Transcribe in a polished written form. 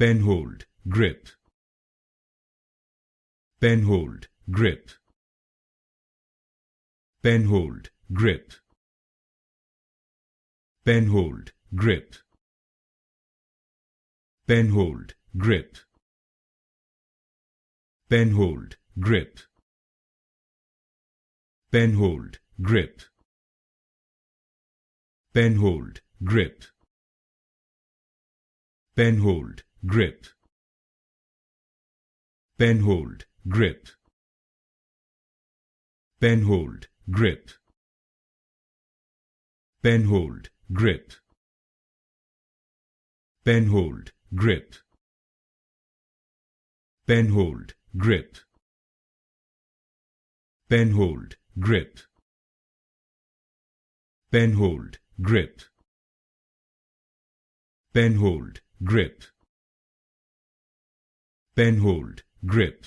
Penhold Grip. Penhold Grip. Penhold Grip. Penhold Grip. Penhold Grip. Penhold Grip. Penhold Grip. Penhold Grip. Penhold Grip. Penhold Grip. Penhold Grip. Penhold Grip. Penhold Grip. Penhold Grip. Penhold Grip. Penhold Grip. Penhold Grip. Penhold Grip.